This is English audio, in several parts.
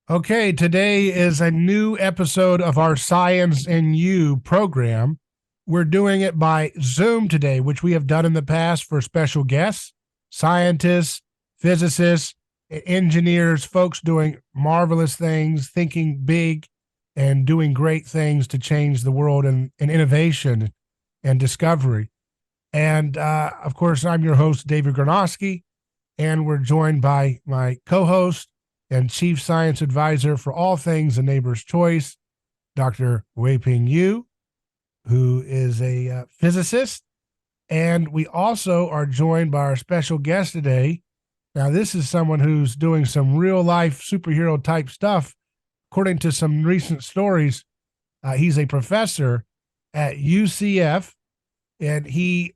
Okay, today is a new episode of our Science and You program. We're doing it by Zoom today, which we have done in the past for special guests, scientists, physicists, engineers, folks doing marvelous things, thinking big, and doing great things to change the world in innovation and discovery. And of course, I'm your host, David Gornoski, and we're joined by my co host and chief science advisor for all things A Neighbor's Choice, Dr. Weiping Yu, who is a physicist. And we also are joined by our special guest today. Now, this is someone who's doing some real life superhero type stuff. According to some recent stories, he's a professor at UCF and he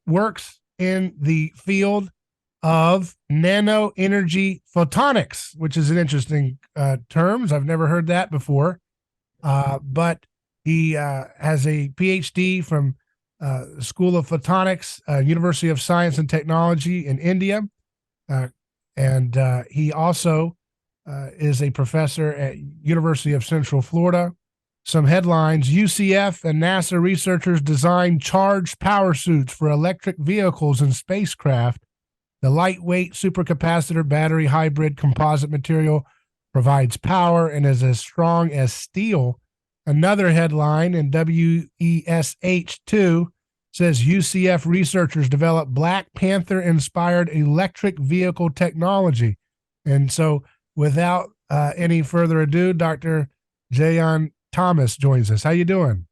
works in the field of nano energy photonics, which is an interesting terms. I've never heard that before. But he has a PhD from School of Photonics, University of Science and Technology in India. And he also is a professor at University of Central Florida. Some headlines: UCF and NASA researchers design charged power suits for electric vehicles and spacecraft. The lightweight supercapacitor battery hybrid composite material provides power and is as strong as steel. Another headline in WESH2 says UCF researchers develop Black Panther inspired electric vehicle technology. And so, without any further ado, Dr. Jayan Thomas joins us. How you doing?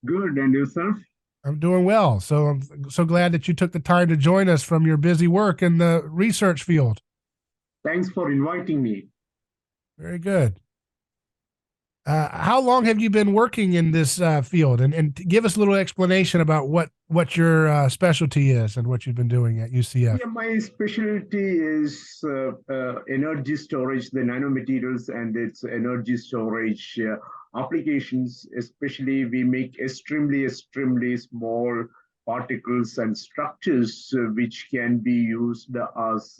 Good, and yourself? I'm doing well. So I'm so glad that you took the time to join us from your busy work in the research field. Thanks for inviting me. Very good. How long have you been working in this field? And give us a little explanation about what your specialty is and what you've been doing at UCF. Yeah, my specialty is energy storage, the nanomaterials and its energy storage applications. Especially, we make extremely small particles and structures which can be used as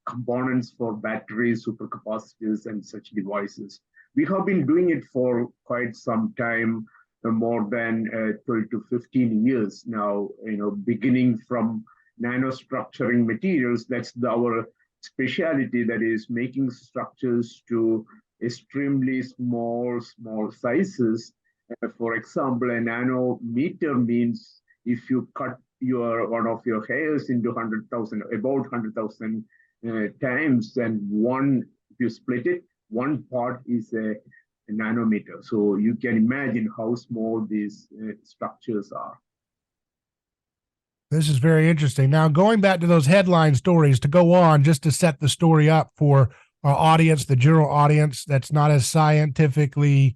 components for batteries, supercapacitors, and such devices. We have been doing it for quite some time, more than 12 to 15 years now, beginning from nanostructuring materials. That's our specialty, that is making structures to extremely small sizes. For example, a nanometer means if you cut your one of your hairs into 100,000, about 100,000 times, and one, if you split it, one part is a nanometer. So you can imagine how small these structures are. This is very interesting. Now, going back to those headline stories to go on, just to set the story up for our audience, the general audience that's not as scientifically,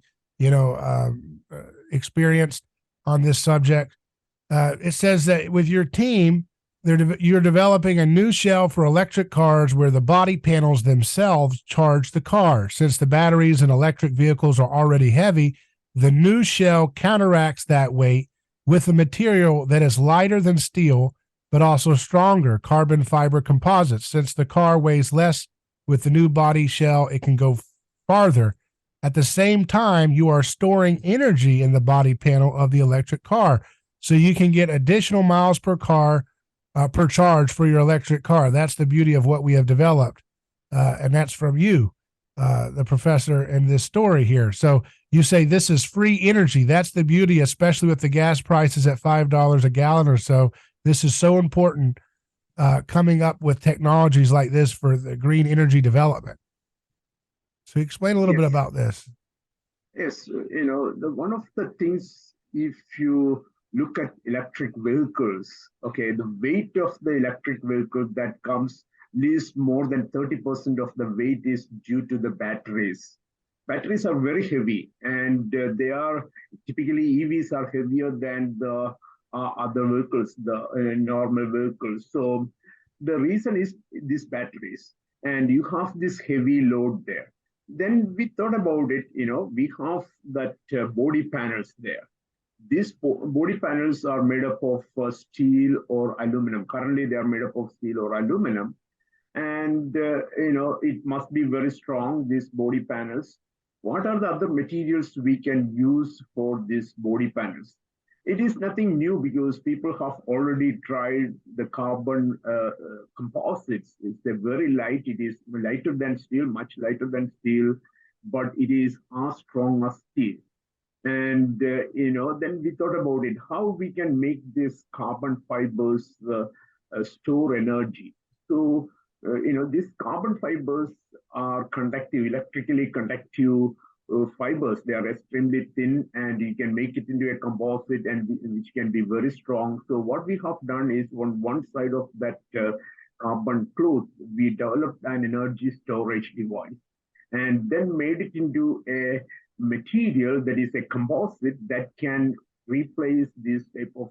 experienced on this subject. It says that with your team, you're developing a new shell for electric cars where the body panels themselves charge the car. Since the batteries in electric vehicles are already heavy, the new shell counteracts that weight with a material that is lighter than steel, but also stronger, carbon fiber composites. Since the car weighs less with the new body shell, it can go farther. At the same time, you are storing energy in the body panel of the electric car, so you can get additional miles per car per charge for your electric car. That's the beauty of what we have developed, and that's from you, the professor, in this story here. So you say this is free energy. That's the beauty, especially with the gas prices at $5 a gallon or so. This is so important, coming up with technologies like this for the green energy development. So explain a little bit Yes, about this. yes. One of the things, if you look at electric vehicles, okay, the weight of the electric vehicle that comes, least more than 30% of the weight is due to the batteries. Batteries are very heavy, and they are typically, EVs are heavier than the other vehicles, the normal vehicles. So the reason is these batteries, and you have this heavy load there. Then we thought about it, we have that body panels there. These body panels are made up of steel or aluminum. Currently, they are made up of steel or aluminum. and it must be very strong, these body panels. What are the other materials we can use for these body panels? It is nothing new because people have already tried the carbon composites. It's a very light, it is lighter than steel, much lighter than steel, but it is as strong as steel. And then we thought about it, how we can make these carbon fibers store energy. So these carbon fibers are conductive, electrically conductive fibers. They are extremely thin, and you can make it into a composite, and which can be very strong. So what we have done is, on one side of that carbon cloth, we developed an energy storage device, and then made it into a material that is a composite that can replace this type of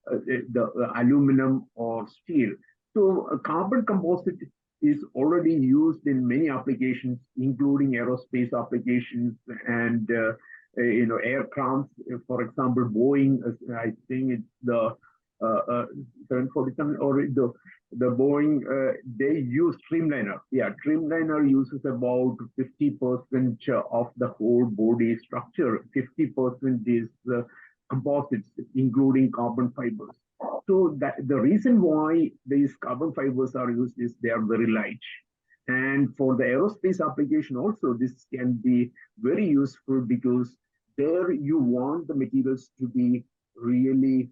the aluminum or steel. So a carbon composite is already used in many applications, including aerospace applications and aircraft. For example, Boeing, I think it's the 747 or the Boeing, they use Streamliner. Yeah, Streamliner uses about 50% of the whole body structure. 50% is composites, including carbon fibers. So that the reason why these carbon fibers are used is they are very light. And for the aerospace application also, this can be very useful because there you want the materials to be really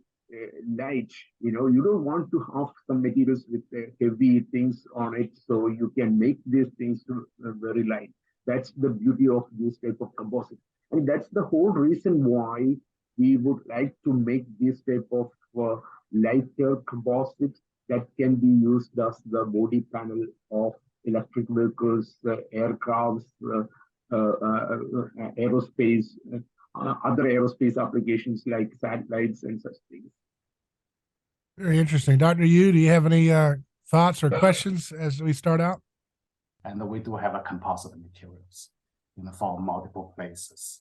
light. You don't want to have some materials with heavy things on it, so you can make these things very light. That's the beauty of this type of composite, and that's the whole reason why we would like to make this type of lighter composites that can be used as the body panel of electric vehicles, aircrafts, aerospace, other aerospace applications like satellites and such things. Very interesting. Dr. Yu, do you have any thoughts or questions as we start out? And we do have a composite materials, for multiple places.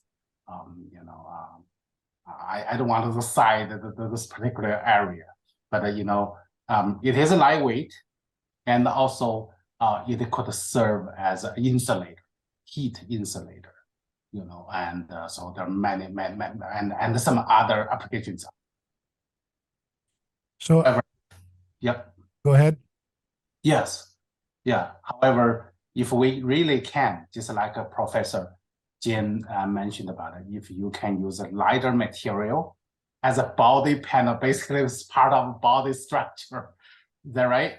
I don't want to decide this particular area, but it is lightweight, and also it could serve as an insulator, heat insulator, and so there are many and some other applications. So, however, yep. Go ahead. Yes, yeah. However, if we really can, just like a Professor Jayan mentioned about it, if you can use a lighter material as a body panel, basically it's part of body structure, is that right?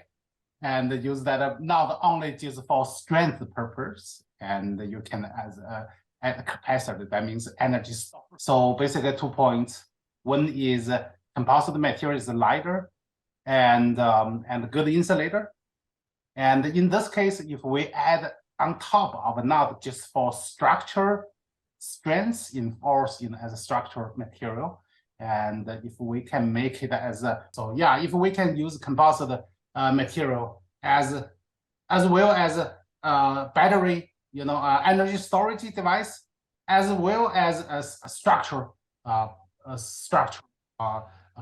And use that not only just for strength purpose, and you can as a capacitor, that means energy storage. So basically 2 points. One is composite material is lighter and good insulator. And in this case, if we add on top of not just for structure strength enforced as a structural material, and if we can make it as a, so yeah, if we can use composite material as well as a battery, energy storage device, as well as a structure, a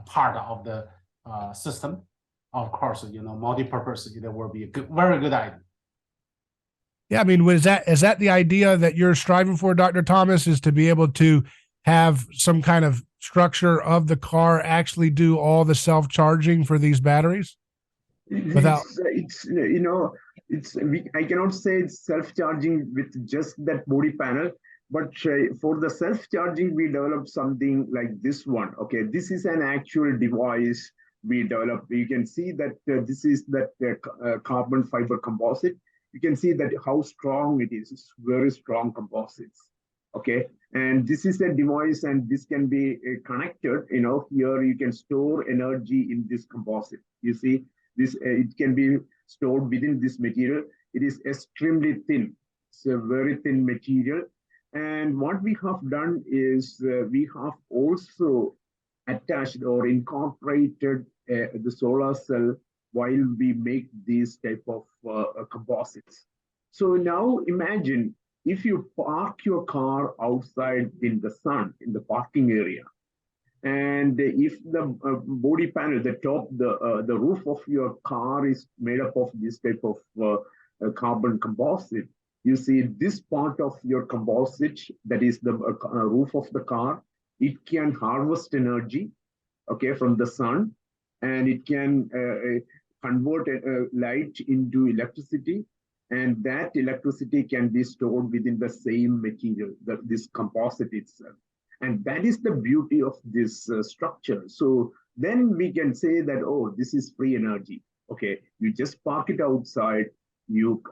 part of the system. Of course, multi-purpose, it will be a very good idea. Yeah, I mean, is that the idea that you're striving for, Dr. Thomas, is to be able to have some kind of structure of the car actually do all the self-charging for these batteries? I cannot say it's self-charging with just that body panel, but for the self-charging, we developed something like this one. Okay, this is an actual device we developed. You can see that this is that carbon fiber composite. You can see that how strong it is. It's very strong composites. Okay, and this is a device, and this can be connected. Here you can store energy in this composite. You see, this it can be stored within this material. It is extremely thin. It's a very thin material. And what we have done is we have also attached or incorporated the solar cell while we make these type of composites. So now imagine if you park your car outside in the sun, in the parking area, And if the body panel, the top, the roof of your car is made up of this type of carbon composite, you see this part of your composite, that is the roof of the car, it can harvest energy, okay, from the sun, and it can convert light into electricity, and that electricity can be stored within the same material, this composite itself. And that is the beauty of this structure. So then we can say that, oh, this is free energy. Okay, you just park it outside, you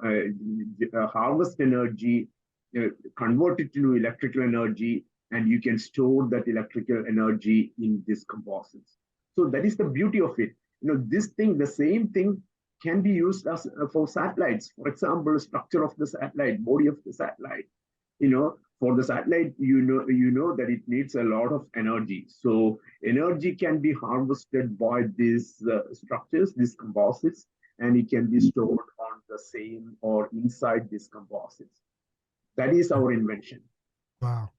harvest energy, convert it to electrical energy, and you can store that electrical energy in these composites. So that is the beauty of it. This thing, the same thing can be used as for satellites. For example, structure of the satellite, body of the satellite. For the satellite, you know that it needs a lot of energy. So energy can be harvested by these structures, these composites, and it can be stored on the same or inside these composites. That is our invention. Wow.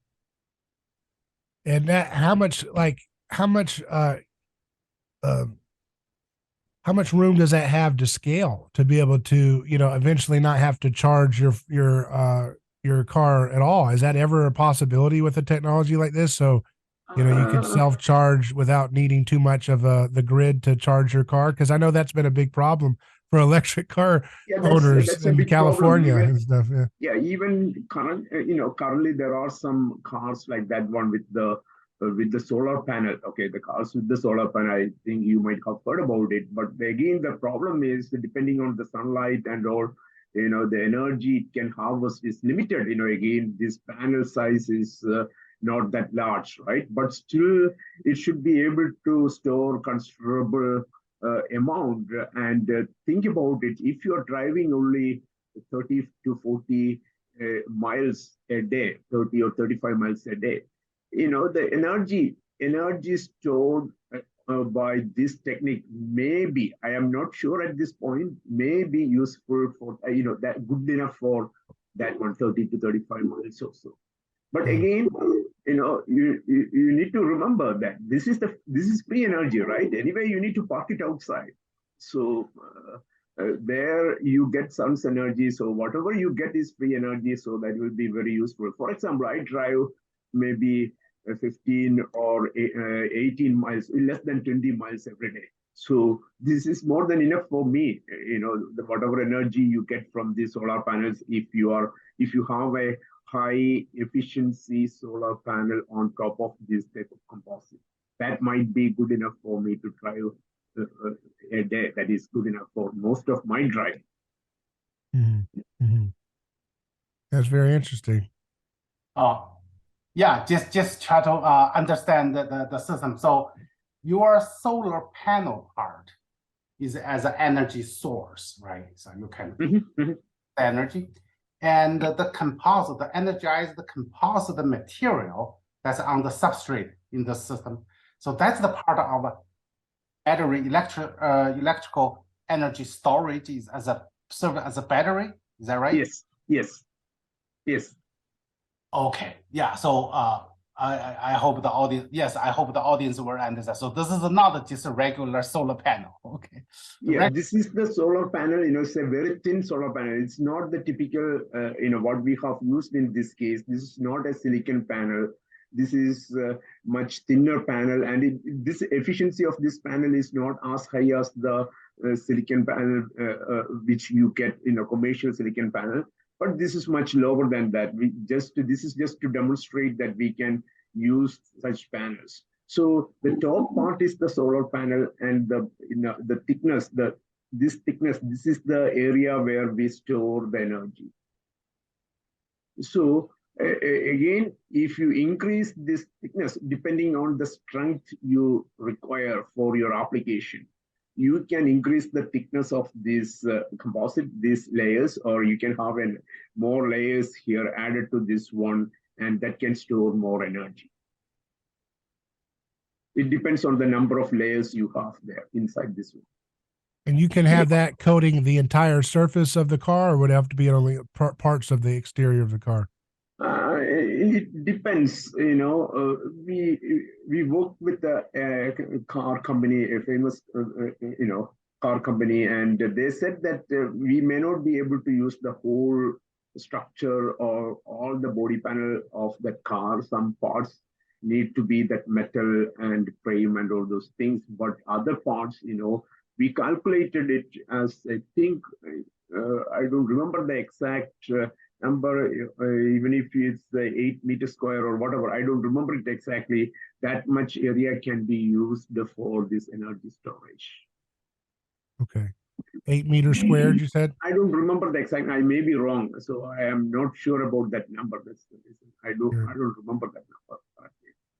And that, how much room does that have to scale to be able to, eventually not have to charge your car at all? Is that ever a possibility with a technology like this? So, you can self-charge without needing too much of the grid to charge your car? Because I know that's been a big problem for electric car owners that's in California and stuff. Even currently there are some cars like that one with the solar panel. Okay, the cars with the solar panel, I think you might have heard about it. But again, the problem is depending on the sunlight and all, the energy it can harvest is limited. Again, this panel size is not that large, right? But still, it should be able to store considerable amount. And think about it, if you're driving only 30 to 40 miles a day, 30 or 35 miles a day, the energy stored by this technique maybe, I am not sure at this point, may be useful for, that good enough for that 130 to 35 miles or so. But again, you need to remember that this is free energy, right? Anyway, you need to park it outside. So there you get sun's energy. So whatever you get is free energy. So that will be very useful. For example, I drive maybe 15 or 18 miles, less than 20 miles every day. So this is more than enough for me. Whatever energy you get from the solar panels, if you have a high efficiency solar panel on top of this type of composite, that might be good enough for me to drive a day. That is good enough for most of my driving. Mm-hmm. Mm-hmm. That's very interesting. Yeah, just try to understand the system. So your solar panel part is as an energy source, right? So you can energy. And the composite, the energized composite material that's on the substrate in the system. So that's the part of battery electrical energy storage is serve as a battery. Is that right? Yes. Okay. Yeah. So I hope the audience. Yes, I hope the audience will understand. So this is not just a regular solar panel. Okay. This is the solar panel. It's a very thin solar panel. It's not the typical, what we have used in this case. This is not a silicon panel. This is a much thinner panel, and this efficiency of this panel is not as high as the silicon panel which you get in a commercial silicon panel. But this is much lower than that. This is just to demonstrate that we can use such panels. So the top part is the solar panel, and the thickness, this is the area where we store the energy. So again, if you increase this thickness, depending on the strength you require for your application, you can increase the thickness of this composite, these layers, or you can have more layers here added to this one, and that can store more energy. It depends on the number of layers you have there inside this one. And you can have that coating the entire surface of the car, or would it have to be only parts of the exterior of the car? It depends, we work with a car company, a famous, car company, and they said that we may not be able to use the whole structure or all the body panel of that car. Some parts need to be that metal and frame and all those things, but other parts, we calculated it as, I think, I don't remember the exact number, even if it's 8 meters square or whatever, I don't remember it exactly. That much area can be used for this energy storage. Okay. 8 meters squared, you said? I don't remember the exact, I may be wrong. So I am not sure about that number. That's the reason. I don't remember that number.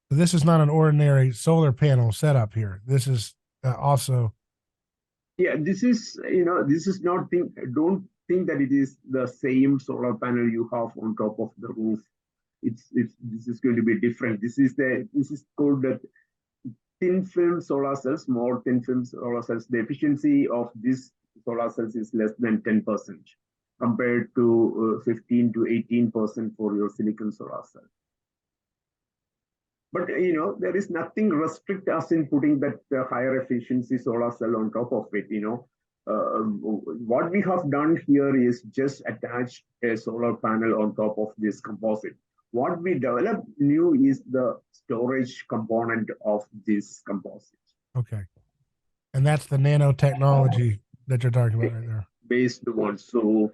So this is not an ordinary solar panel setup here. This is also. Yeah, this is, not don't think that it is the same solar panel you have on top of the roof. This is going to be different. This is called the thin film solar cells, more thin film solar cells. The efficiency of this solar cells is less than 10% compared to 15 to 18% for your silicon solar cell. But there is nothing restrict us in putting that higher efficiency solar cell on top of it. What we have done here is just attach a solar panel on top of this composite. What we developed new is the storage component of this composite. Okay. And that's the nanotechnology that you're talking about right there. Based on, so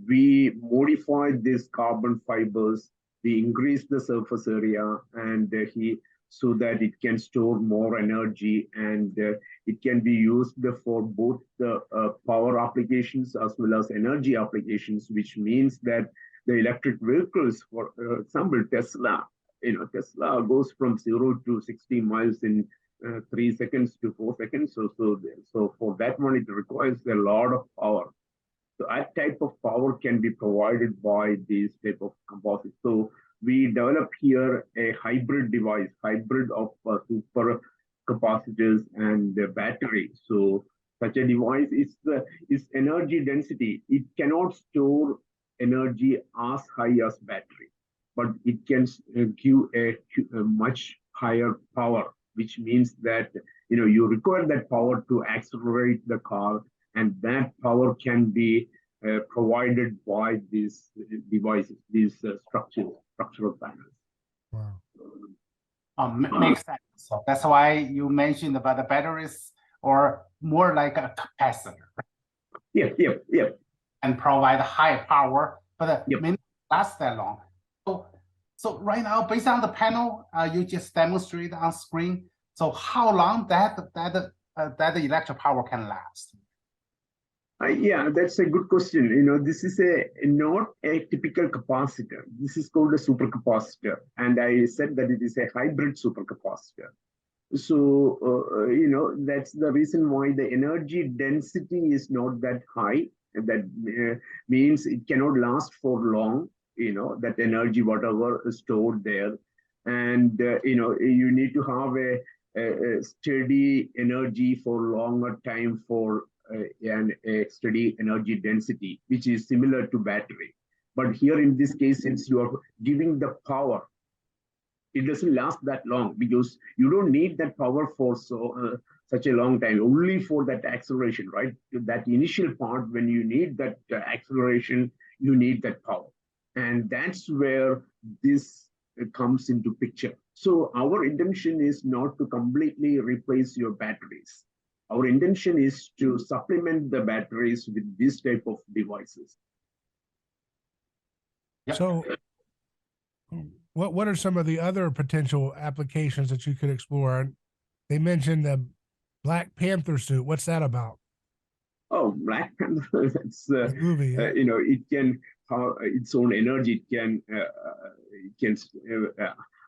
we modified these carbon fibers, we increase the surface area, and so that it can store more energy, and it can be used for both the power applications as well as energy applications, which means that the electric vehicles, for example, Tesla, Tesla goes from 0 to 60 miles in 3 seconds to 4 seconds. So for that one, it requires a lot of power. So that type of power can be provided by this type of composite. So we develop here a hybrid device, hybrid of super capacitors and the battery. So such a device is energy density. It cannot store energy as high as battery, but it can give a much higher power, which means that you require that power to accelerate the car, and that power can be provided by these devices, these structural panels. Wow. Makes sense. So that's why you mentioned about the batteries, or more like a capacitor. Yeah. And provide high power, but Yep. may not last that long. So right now, based on the panel you just demonstrated on screen, so how long that electric power can last? Yeah, that's a good question. This is not a typical capacitor. This is called a supercapacitor, and I said that it is a hybrid supercapacitor. So that's the reason why the energy density is not that high. That means it cannot last for long. That energy, whatever is stored there, and you need to have a steady energy for longer time for a steady energy density, which is similar to battery. But here in this case, since you are giving the power, it doesn't last that long, because you don't need that power for such a long time, only for that acceleration, right? That initial part, when you need that acceleration, you need that power. And that's where this comes into picture. So our intention is not to completely replace your batteries. Our intention is to supplement the batteries with this type of devices. Yep. So what are some of the other potential applications that you could explore? They mentioned the Black Panther suit. What's that about? Oh, Black Panther, that's the movie. Yeah. it can have its own energy. It can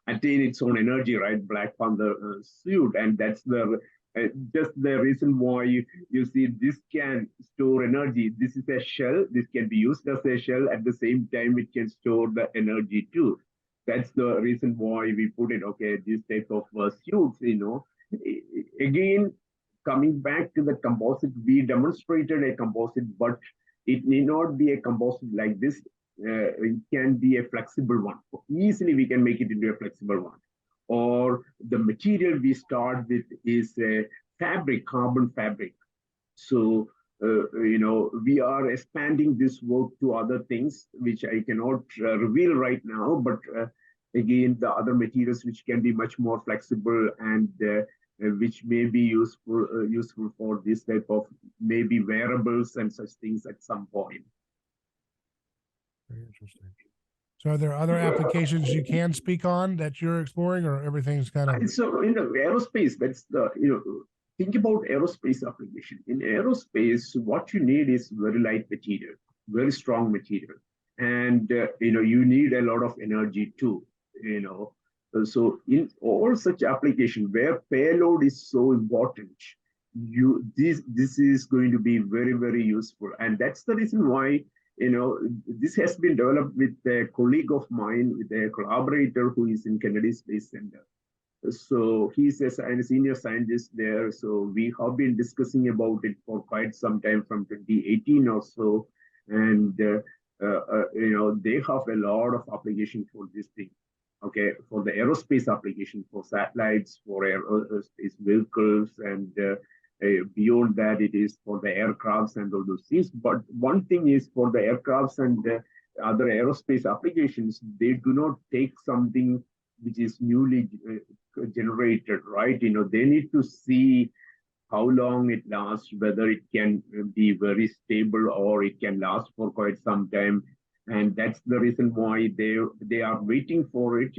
attain its own energy, right? Black Panther suit, and that's just the reason why you see this can store energy. This is a shell. This can be used as a shell. At the same time, it can store the energy too. That's the reason why we put it. Okay, this type of suits. Again, coming back to the composite, we demonstrated a composite, but it need not be a composite like this. it can be a flexible one. Easily we can make it into a flexible one. Or the material we start with is a fabric, carbon fabric. So, we are expanding this work to other things, which I cannot reveal right now, but again, the other materials which can be much more flexible and which may be useful for this type of maybe wearables and such things at some point. Very interesting. So are there other applications you can speak on that you're exploring, or everything's kind of? So, aerospace, that's think about aerospace application. In aerospace, what you need is very light material, very strong material. And, you need a lot of energy too, So in all such application where payload is so important, this is going to be very, very useful. And that's the reason why this has been developed with a colleague of mine, with a collaborator who is in Kennedy Space Center. So he's a senior scientist there. So we have been discussing about it for quite some time, from 2018 or so. And, they have a lot of application for this thing. Okay, for the aerospace application, for satellites, for aerospace vehicles, and beyond that, it is for the aircrafts and all those things. But one thing is, for the aircrafts and other aerospace applications, they do not take something which is newly generated, right? They need to see how long it lasts, whether it can be very stable or it can last for quite some time. And that's the reason why they are waiting for it.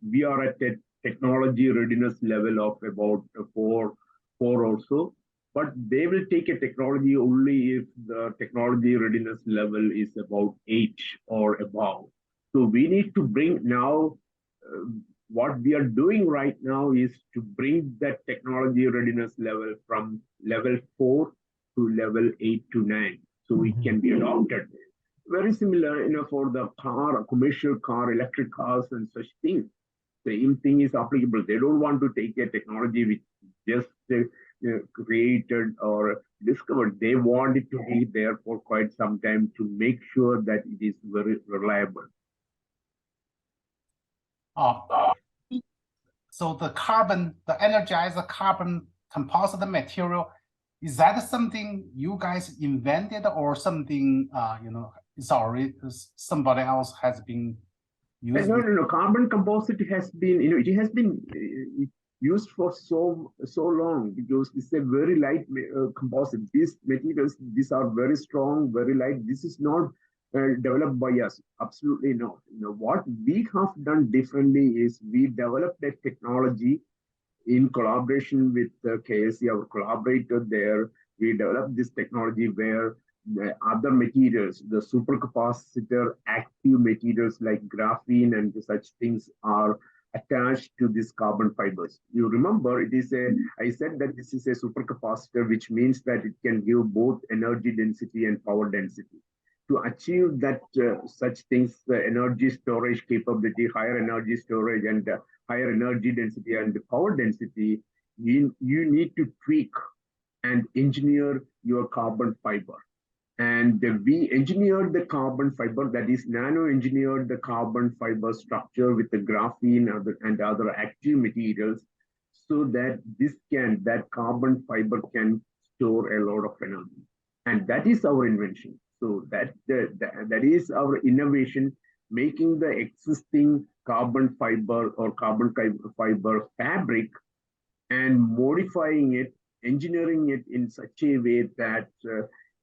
We are at a technology readiness level of about four or so. But they will take a technology only if the technology readiness level is about 8 or above. So we need to bring now, what we are doing right now is to bring that technology readiness level from level 4 to level 8 to 9, so it can be adopted. Very similar, for the car, commercial car, electric cars and such things. Same thing is applicable. They don't want to take a technology which just created or discovered. They want it to be there for quite some time to make sure that it is very reliable. So the energized carbon composite material, is that something you guys invented, or something it's already somebody else has been used? No. Carbon composite has been, it has been used for so long, because it's a very light composite. These materials, these are very strong, very light. This is not developed by us. Absolutely not. What we have done differently is we developed a technology in collaboration with KSC, our collaborator there. We developed this technology where the other materials, the supercapacitor active materials like graphene and such things, are attached to these carbon fibers. You remember, I said that this is a supercapacitor, which means that it can give both energy density and power density. To achieve that, such things, the energy storage capability, higher energy storage and higher energy density and power density, you need to tweak and engineer your carbon fiber. And we engineered the carbon fiber, that is, Nano engineered the carbon fiber structure with the graphene and other active materials, so that that carbon fiber can store a lot of energy. And that is our invention. So that is our innovation, making the existing carbon fiber or carbon fiber fabric and modifying it, engineering it in such a way that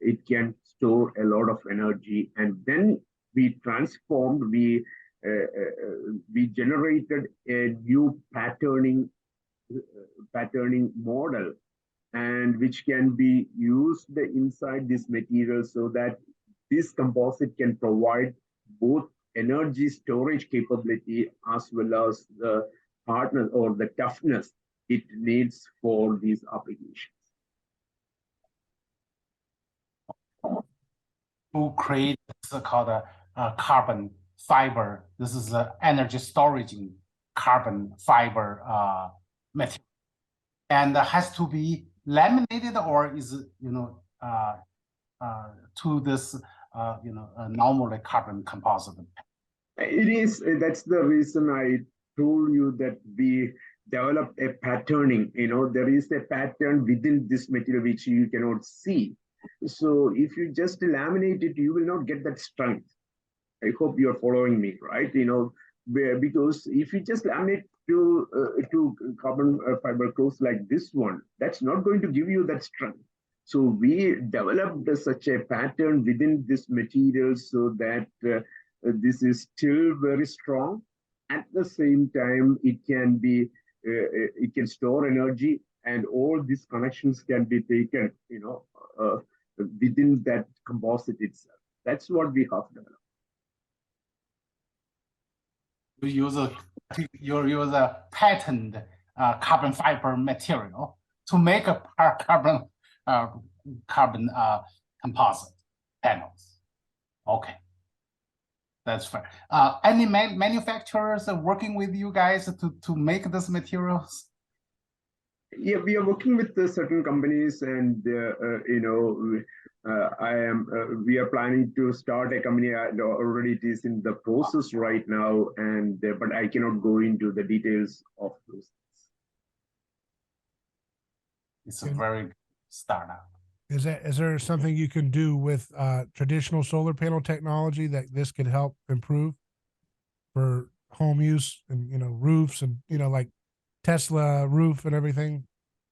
it can store a lot of energy. And then we transformed, we generated a new patterning model, and which can be used inside this material, so that this composite can provide both energy storage capability as well as the hardness or the toughness it needs for these applications. Who create what's called a carbon fiber? This is the energy storage in carbon fiber material, and has to be laminated, or is to this normally carbon composite. It is, that's the reason I told you that we developed a patterning. There is a pattern within this material which you cannot see. So if you just laminate it, you will not get that strength. I hope you're following me, right? Because if you just laminate to carbon fiber clothes like this one, that's not going to give you that strength. So we developed such a pattern within this material so that this is still very strong. At the same time, it can store energy, and all these connections can be taken, within that composite itself. That's what we have developed. You use a patented carbon fiber material to make a carbon composite panels. Okay, that's fair. Any manufacturers are working with you guys to make these materials? Yeah, we are working with certain companies, and we are planning to start a company. Already it is in the process right now, and but I cannot go into the details of those things. It's a very good startup. Is there something you can do with traditional solar panel technology that this could help improve for home use and roofs and like Tesla roof and everything,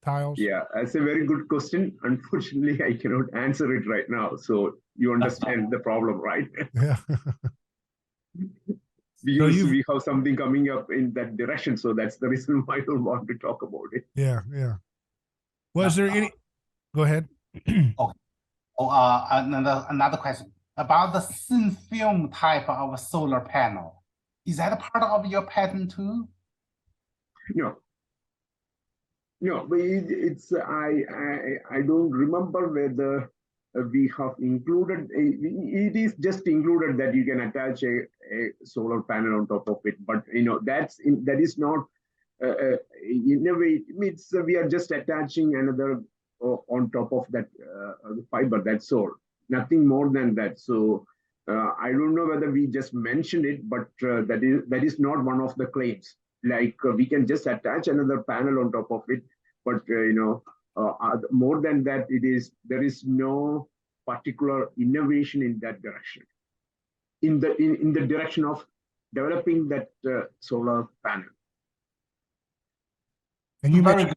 tiles? Yeah, that's a very good question. Unfortunately, I cannot answer it right now. So you understand the problem, right? Yeah. Because we have something coming up in that direction. So that's the reason why I don't want to talk about it. Yeah, yeah. Was there any? Go ahead. Another question about the thin film type of solar panel. Is that part of your patent too? No, but it's I don't remember whether we have included. It is just included that you can attach a solar panel on top of it, but that is not. In a way, it's we are just attaching another on top of that fiber. That's all. Nothing more than that. So I don't know whether we just mentioned it, but that is not one of the claims. Like we can just attach another panel on top of it, but more than that, there is no particular innovation in that direction. In the direction of developing that solar panel. And you mentioned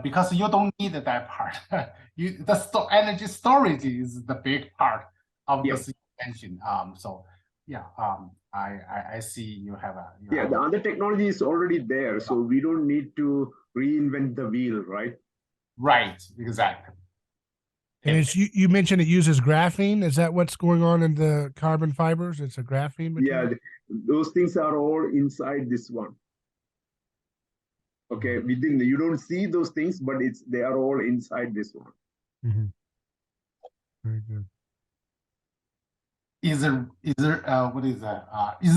because you don't need that part. The energy storage is the big part of this invention. So yeah, I see you have a. The other technology is already there, so we don't need to reinvent the wheel, right? Right, exactly. And it's, you mentioned it uses graphene. Is that what's going on in the carbon fibers? It's a graphene material? Yeah, those things are all inside this one. Okay, you don't see those things, but they are all inside this one. Mm-hmm. Very good. Is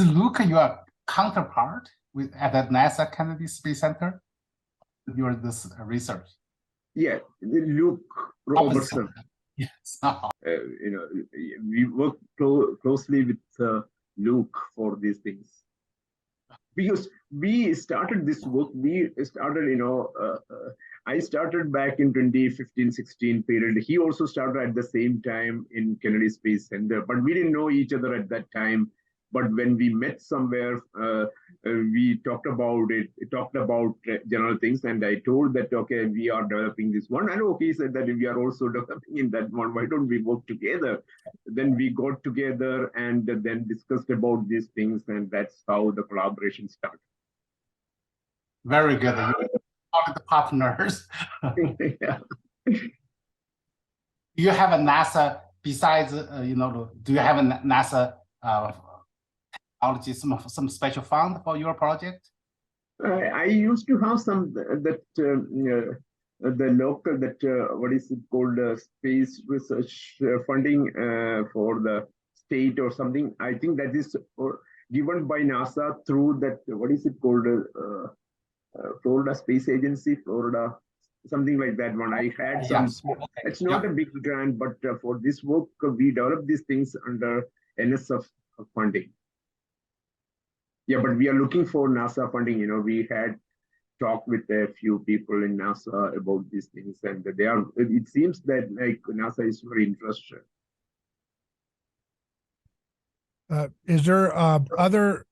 Luke your counterpart at the NASA Kennedy Space Center? You're this research. Yeah, Luke Robertson. Yes. We work closely with Luke for these things. Because we started this work, I started back in 2015-16 period. He also started at the same time in Kennedy Space Center, but we didn't know each other at that time. But when we met somewhere, we talked about general things, and I told that, okay, we are developing this one. And okay, he said that we are also developing in that one. Why don't we work together? Then we got together and then discussed about these things, and that's how the collaboration started. Very good. You the partners. Yeah. Do you have a NASA besides, do you have a NASA some special fund for your project? I used to have some the local what is it called, space research funding for the state or something. I think that is given by NASA through that, what is it called, Florida Space Agency, Florida something like that one. I had some. Yes. Okay. It's not Yeah. a big grant, but for this work, we developed these things under NSF funding. Yeah, but we are looking for NASA funding. We had talked with a few people in NASA about these things, and they are. It seems that like NASA is very interested. Is there other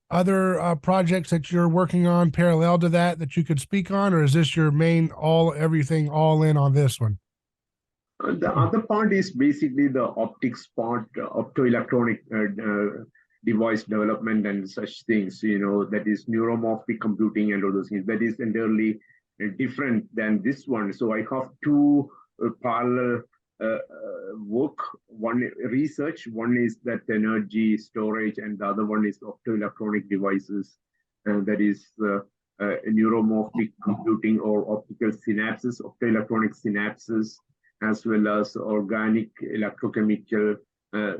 projects that you're working on parallel to that you could speak on, or is this your main everything all in on this one? The other part is basically the optics part, optoelectronic device development and such things, that is neuromorphic computing and all those things. That is entirely different than this one. So I have two parallel work, one research, one is that energy storage, and the other one is optoelectronic devices, and that is neuromorphic computing or optical synapses, optoelectronic synapses, as well as organic electrochemical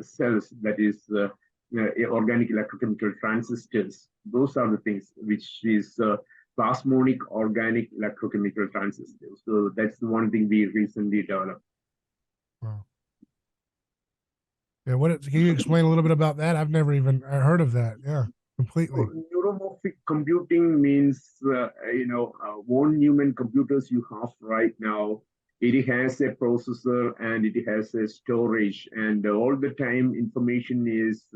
cells, that is organic electrochemical transistors. Those are the things which is plasmonic organic electrochemical transistors. So that's the one thing we recently developed. Wow. Yeah, can you explain a little bit about that? I've never even heard of that. Yeah, completely. Neuromorphic computing means, von Neumann computers you have right now, it has a processor and it has a storage, and all the time information is,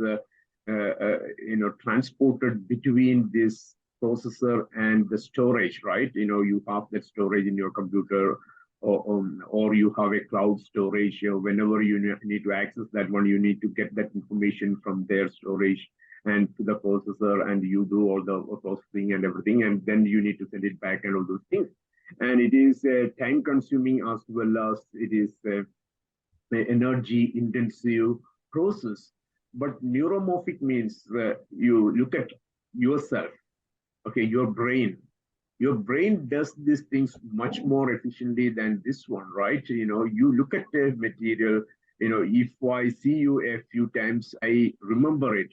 transported between this processor and the storage, right? You have that storage in your computer, or you have a cloud storage. Whenever you need to access that one, you need to get that information from their storage and to the processor, and you do all the processing and everything, and then you need to send it back and all those things. And it is time consuming as well as it is an energy intensive process. But neuromorphic means you look at yourself, okay, your brain. Your brain does these things much more efficiently than this one, right? You look at the material, if I see you a few times, I remember it,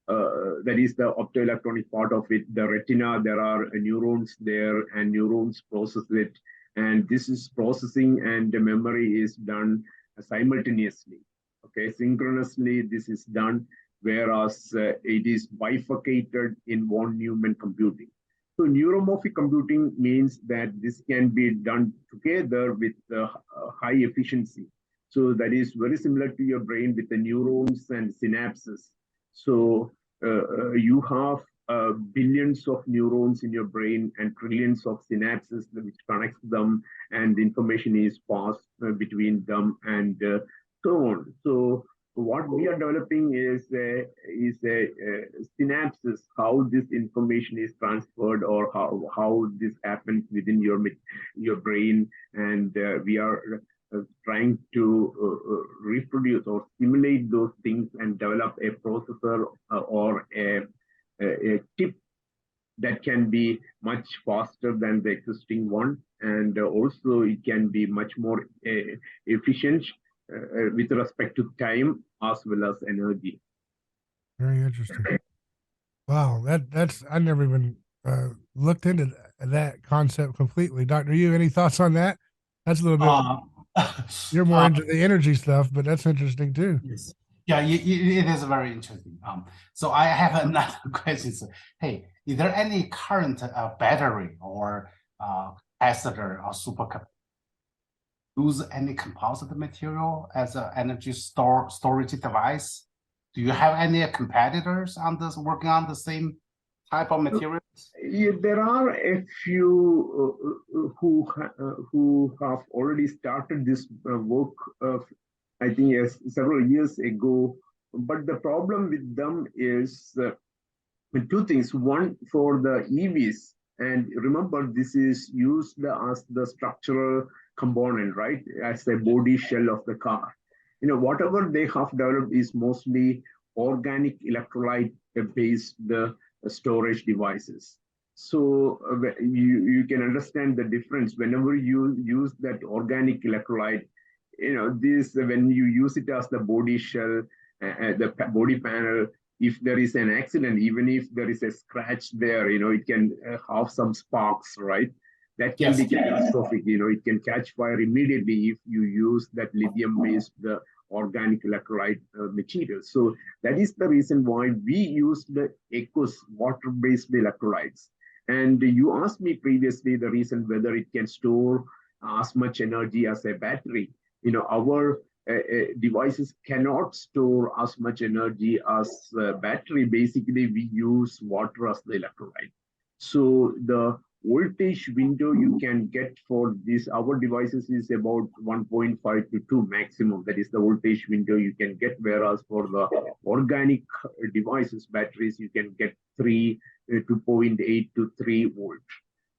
that is the optoelectronic part of it. The retina, there are neurons there, and neurons process it. And this is processing, and the memory is done simultaneously. Okay, synchronously, this is done, whereas it is bifurcated in von Neumann computing. So neuromorphic computing means that this can be done together with high efficiency. So that is very similar to your brain with the neurons and synapses. So you have billions of neurons in your brain and trillions of synapses which connects them, and information is passed between them, and so on. So what we are developing is a synapses, how this information is transferred, or how this happens within your brain, and we are trying to reproduce or simulate those things and develop a processor or a chip that can be much faster than the existing one, and also it can be much more efficient with respect to time as well as energy. Very interesting. Wow, that's I never even looked into that concept completely. Dr. Yu, any thoughts on that? That's a little bit. You're more into the energy stuff, but that's interesting too. Yes. Yeah, it is very interesting. So I have another question. So, hey, is there any current battery or capacitor or supercapacitor use any composite material as an energy storage device? Do you have any competitors on this working on the same type of materials? Yeah, there are a few who have already started this work, I think several years ago. But the problem with them is two things. One, for the EVs, and remember, this is used as the structural component, right? As a body shell of the car. Whatever they have developed is mostly organic electrolyte-based storage devices. So you can understand the difference. Whenever you use that organic electrolyte, this, when you use it as the body shell, the body panel, if there is an accident, even if there is a scratch there, it can have some sparks, right? that can Yes. be catastrophic. It can catch fire immediately if you use that lithium-based organic electrolyte material. So that is the reason why we use the aqueous water-based electrolytes. And you asked me previously the reason whether it can store as much energy as a battery. Our devices cannot store as much energy as battery. Basically, we use water as the electrolyte. So the voltage window you can get for this, our devices is about 1.5 to 2 maximum. That is the voltage window you can get, whereas for the organic devices, batteries, you can get 3 to 0.8 to 3 volt.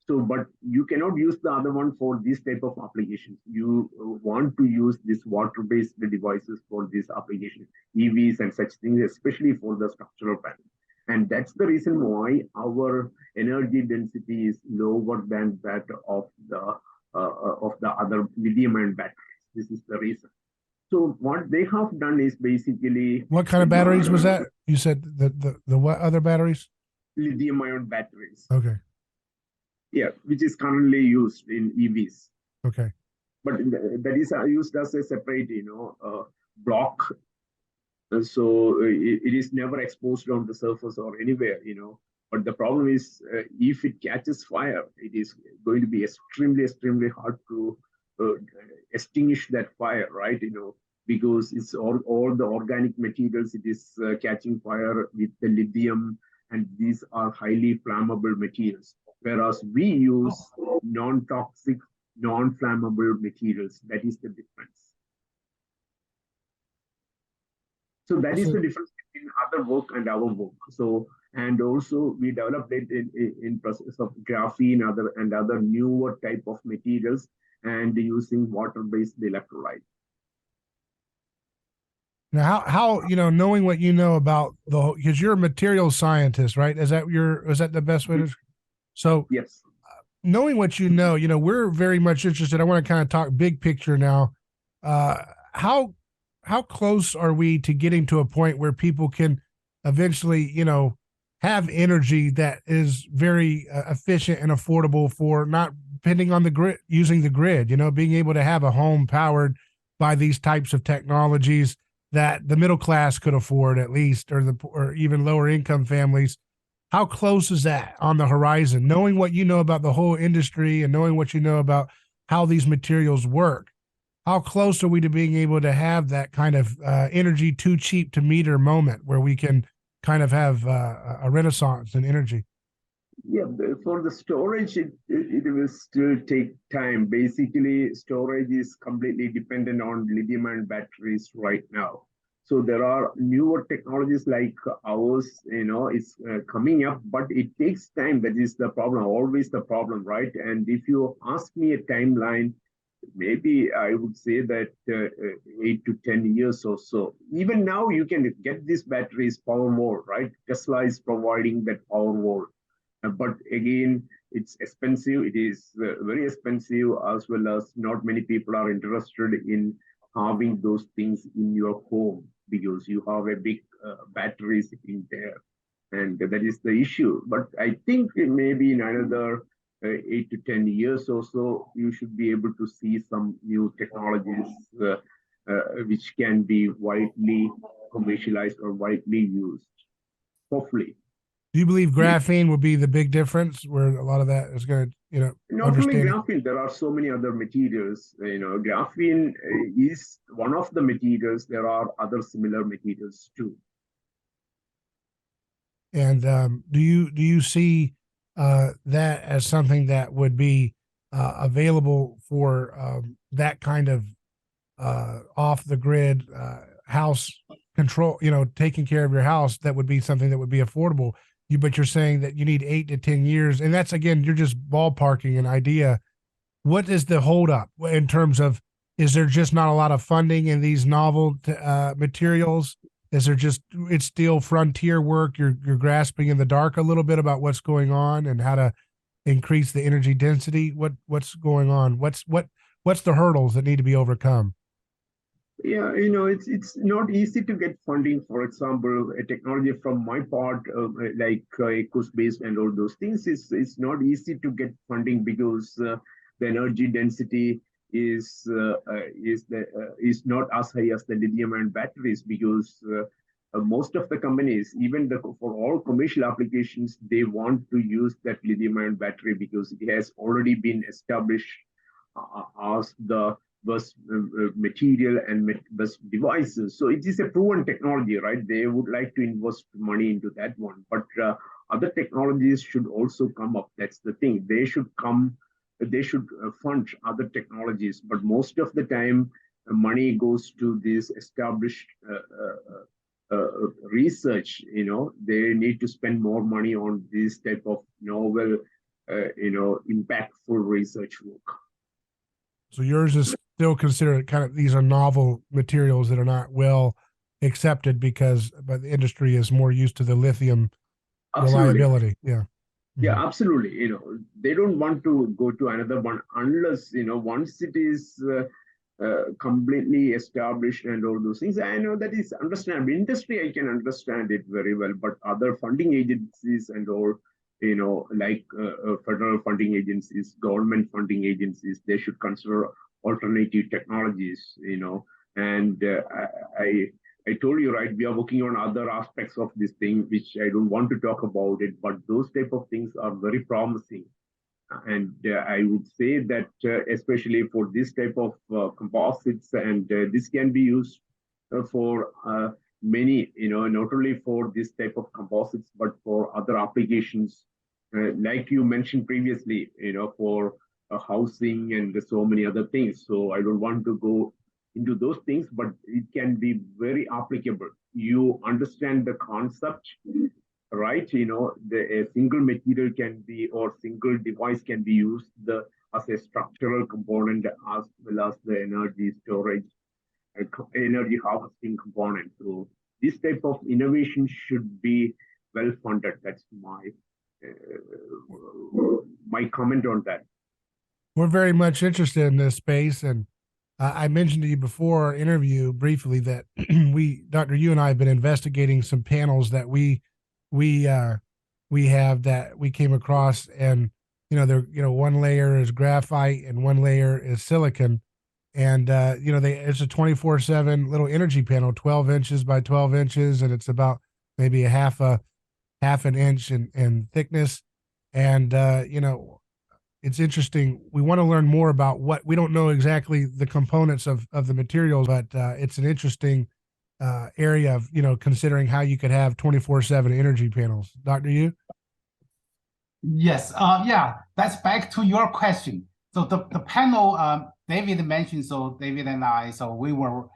So, but you cannot use the other one for this type of applications. You want to use this water-based devices for this application, EVs and such things, especially for the structural panel. And that's the reason why our energy density is lower than that of the other lithium-ion batteries. This is the reason. So what they have done is basically, what kind of batteries was that? You said the what other batteries? Lithium-ion batteries. Okay. Yeah, which is currently used in EVs. Okay. But that is used as a separate, block. So it is never exposed on the surface or anywhere. But the problem is, if it catches fire, it is going to be extremely, extremely hard to extinguish that fire, right? Because it's all the organic materials, it is catching fire with the lithium, and these are highly flammable materials. Whereas we use non-toxic, non-flammable materials. That is the difference. So that is the difference between other work and our work. So, and also we developed it in process of graphene and other newer type of materials, and using water-based electrolyte. Now, how knowing what you know about because you're a materials scientist, right? Is that the best way to? So yes, knowing what you know, we're very much interested. I want to kind of talk big picture now. How close are we to getting to a point where people can eventually, have energy that is very efficient and affordable for not depending on the grid, using the grid, being able to have a home powered by these types of technologies that the middle class could afford at least, or even lower income families. How close is that on the horizon? Knowing what you know about the whole industry and knowing what you know about how these materials work, how close are we to being able to have that kind of energy too cheap to meter moment where we can kind of have a renaissance in energy? Yeah, for the storage, it will still take time. Basically, storage is completely dependent on lithium-ion batteries right now. So there are newer technologies like ours, it's coming up, but it takes time. That is the problem, always the problem, right? And if you ask me a timeline, maybe I would say that 8 to 10 years or so. Even now, you can get these batteries power more, right? Tesla is providing that power more. But again, it's expensive. It is very expensive, as well as not many people are interested in having those things in your home because you have a big battery sitting there. And that is the issue. But I think maybe in another 8 to 10 years or so, you should be able to see some new technologies which can be widely commercialized or widely used, hopefully. Do you believe graphene will be the big difference where a lot of that is going to, not only graphene, there are so many other materials. Graphene is one of the materials. There are other similar materials too. And do you see that as something that would be available for that kind of off the grid house control, taking care of your house? That would be something that would be affordable. But you're saying that you need 8 to 10 years, and that's, again, you're just ballparking an idea. What is the holdup in terms of, is there just not a lot of funding in these novel materials? Is there just, it's still frontier work? You're grasping in the dark a little bit about what's going on and how to increase the energy density. What's going on? What's the hurdles that need to be overcome? Yeah, it's not easy to get funding. For example, a technology from my part, like ECOS-based and all those things, is not easy to get funding because the energy density is not as high as the lithium-ion batteries. Because most of the companies, even for all commercial applications, they want to use that lithium-ion battery because it has already been established as the bus material and bus devices. So it is a proven technology, right? They would like to invest money into that one. But other technologies should also come up. That's the thing. They should fund other technologies. But most of the time, money goes to this established research. They need to spend more money on this type of novel, impactful research work. So yours is still considered kind of, these are novel materials that are not well accepted but the industry is more used to the lithium reliability. Yeah. Yeah, absolutely. They don't want to go to another one unless, once it is completely established and all those things. I know that is understandable. Industry, I can understand it very well, but other funding agencies and all, like federal funding agencies, government funding agencies, they should consider alternative technologies, and I told you, right, we are working on other aspects of this thing, which I don't want to talk about it, but those type of things are very promising. And I would say that especially for this type of composites, and this can be used for many, not only for this type of composites, but for other applications, like you mentioned previously, for housing and so many other things. So I don't want to go into those things, but it can be very applicable. You understand the concept, right? A single material can be, or single device can be used as a structural component as well as the energy storage, energy harvesting component. So this type of innovation should be well funded. That's my comment on that. We're very much interested in this space, and I mentioned to you before our interview briefly that Dr. Yu and I have been investigating some panels that we have that we came across, and one layer is graphite and one layer is silicon, and it's a 24/7 little energy panel, 12 inches by 12 inches, and it's about maybe a half an inch in thickness, and it's interesting. We want to learn more about what we don't know exactly the components of the materials, but it's an interesting area of, considering how you could have 24/7 energy panels. Dr. Yu? Yes. Yeah, that's back to your question. So the panel David mentioned, so David and I, so we were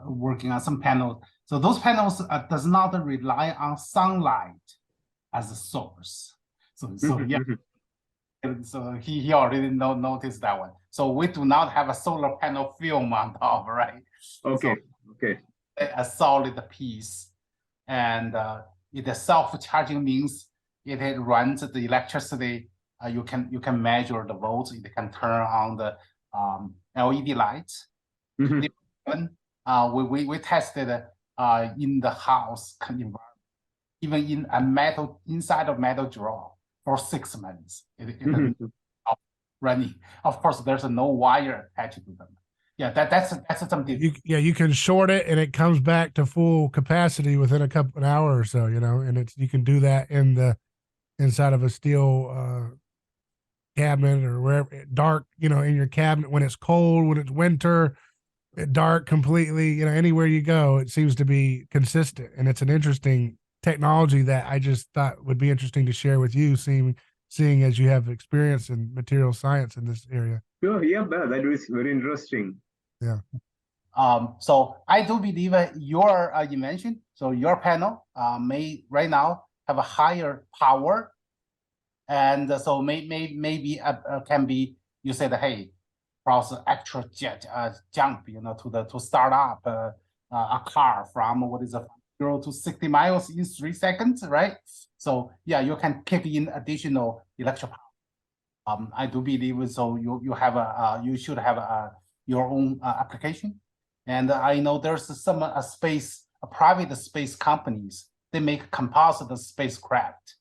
working on some panels. So those panels does not rely on sunlight as a source. So yeah. So he already noticed that one. So we do not have a solar panel film on top, right? Okay. So okay. A solid piece, and it is self-charging, means it runs the electricity. You can measure the volts. It can turn on the LED lights. We tested in the house environment, even in a inside a metal drawer for 6 months. It running. Of course, there's no wire attached to them. Yeah, that's something. You can short it and it comes back to full capacity within a couple an hour or so. And you can do that inside of a steel cabinet or wherever, dark. In your cabinet when it's cold, when it's winter, dark completely. Anywhere you go, it seems to be consistent, and it's an interesting technology that I just thought would be interesting to share with you, seeing as you have experience in material science in this area. Sure, yeah, that was very interesting. Yeah. So I do believe your invention, so your panel may right now have a higher power, and so maybe can be, you said, hey, process actual jump, to start up a car from 0 to 60 miles in 3 seconds, right? So yeah, you can kick in additional electric power. I do believe so. You should have your own application. And I know there's some private space companies, they make composite spacecraft.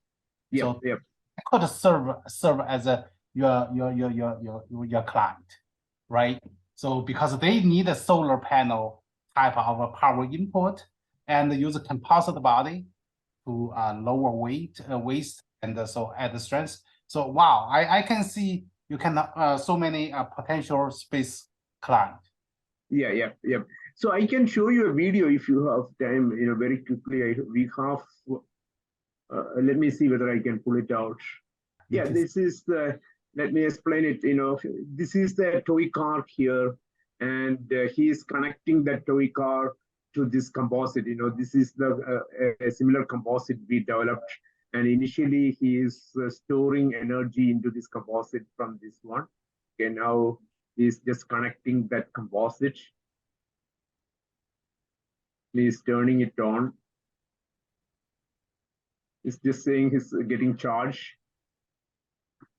Yeah, So yeah. it could serve as your client, right? So because they need a solar panel type of a power input and use a composite body to lower waste and so add the strength. So wow, I can see you can so many potential space client. Yeah, yeah, yeah. So I can show you a video if you have time, very quickly. We have, let me see whether I can pull it out. Yeah, this is the, let me explain it, this is the toy car here, and he is connecting that toy car to this composite. This is a similar composite we developed, and initially he is storing energy into this composite from this one. Okay, now he's just connecting that composite. He's turning it on. It's just saying he's getting charged.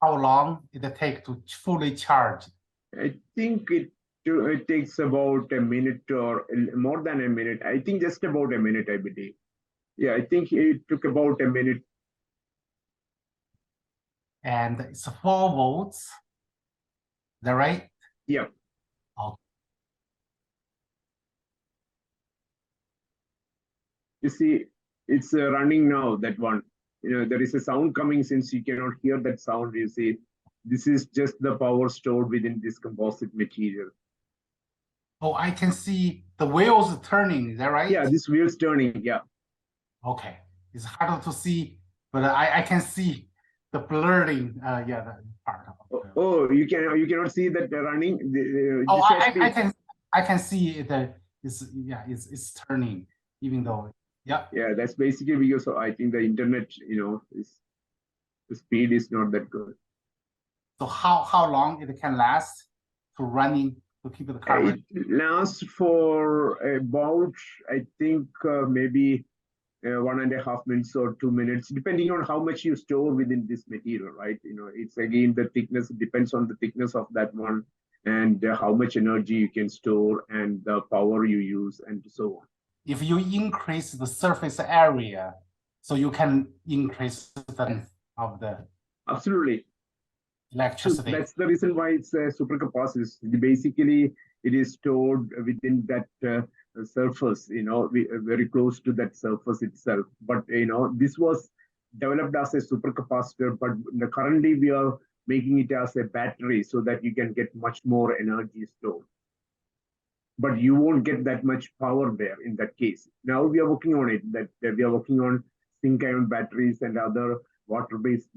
How long it take to fully charge? I think it takes about a minute or more than a minute. I think just about a minute, I believe. Yeah, I think it took about a minute. And it's 4 volts. Is that right? Yeah. Oh. You see, it's running now, that one. There is a sound coming. Since you cannot hear that sound, you see, this is just the power stored within this composite material. Oh, I can see the wheels turning, is that right? Yeah, this wheel's turning, yeah. Okay, it's harder to see, but I can see the blurring, that part of it. Oh, you cannot see that running? Oh, I can see it, it's turning, even though, yeah. Yeah, that's basically because I think the internet, the speed is not that good. So how long it can last to running to keep the current? It lasts for about, I think, maybe 1.5 minutes or 2 minutes, depending on how much you store within this material, right? It's again the thickness. It depends on the thickness of that one, and how much energy you can store, and the power you use, and so on. If you increase the surface area, so you can increase the strength of the Absolutely. electricity. That's the reason why it's a supercapacitor. Basically, it is stored within that surface, very close to that surface itself. But, this was developed as a supercapacitor, but currently we are making it as a battery so that you can get much more energy stored. But you won't get that much power there in that case. Now we are working on it, that we are working on zinc-ion batteries and other water-based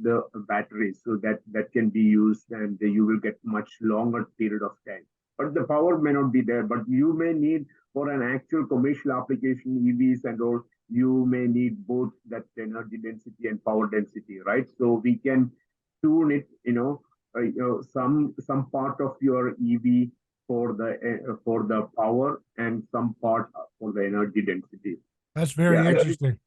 batteries, so that can be used, and you will get much longer period of time. But the power may not be there, but you may need, for an actual commercial application, EVs and all, you may need both that energy density and power density, right? So we can tune it, some part of your EV for the power and some part for the energy density. That's very interesting.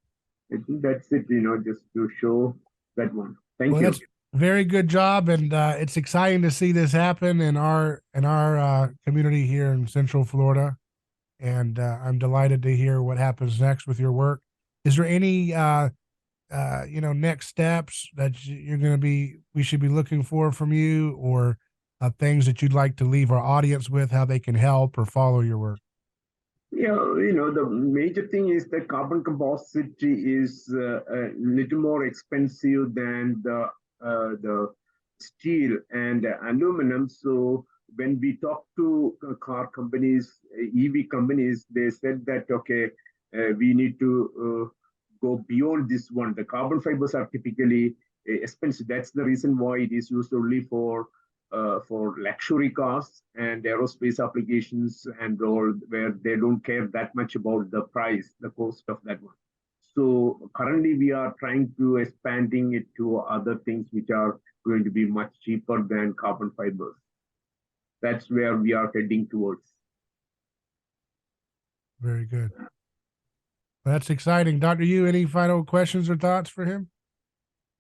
I think that's it, just to show that one. Thank you. That's very good job, and it's exciting to see this happen in our community here in Central Florida. And I'm delighted to hear what happens next with your work. Is there any next steps that we should be looking for from you, or things that you'd like to leave our audience with, how they can help or follow your work? Yeah, the major thing is that carbon composite is a little more expensive than the steel and aluminum. So when we talk to car companies, EV companies, they said that, okay, we need to go beyond this one. The carbon fibers are typically expensive. That's the reason why it is used only for luxury cars and aerospace applications and all, where they don't care that much about the price, the cost of that one. So currently we are trying to expanding it to other things which are going to be much cheaper than carbon fibers. That's where we are heading towards. Very good. Well, that's exciting. Dr. Yu, any final questions or thoughts for him?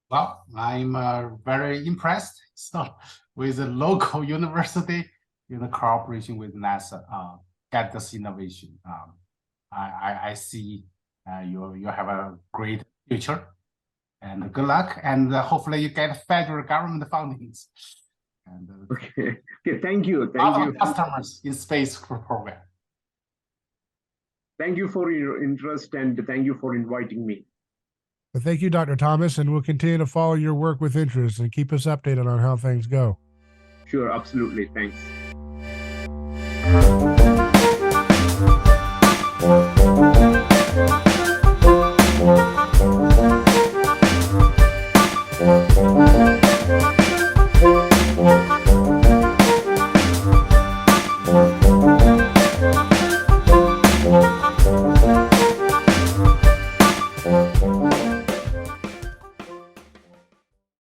Well, I'm very impressed. So with a local university in the cooperation with NASA. get this innovation. I see you have a great future, and good luck. And hopefully you get federal government fundings. And Okay. Thank you. other customers in space program. Thank you for your interest, and thank you for inviting me. Well, thank you, Dr. Thomas, and we'll continue to follow your work with interest and keep us updated on how things go. Sure, absolutely. Thanks.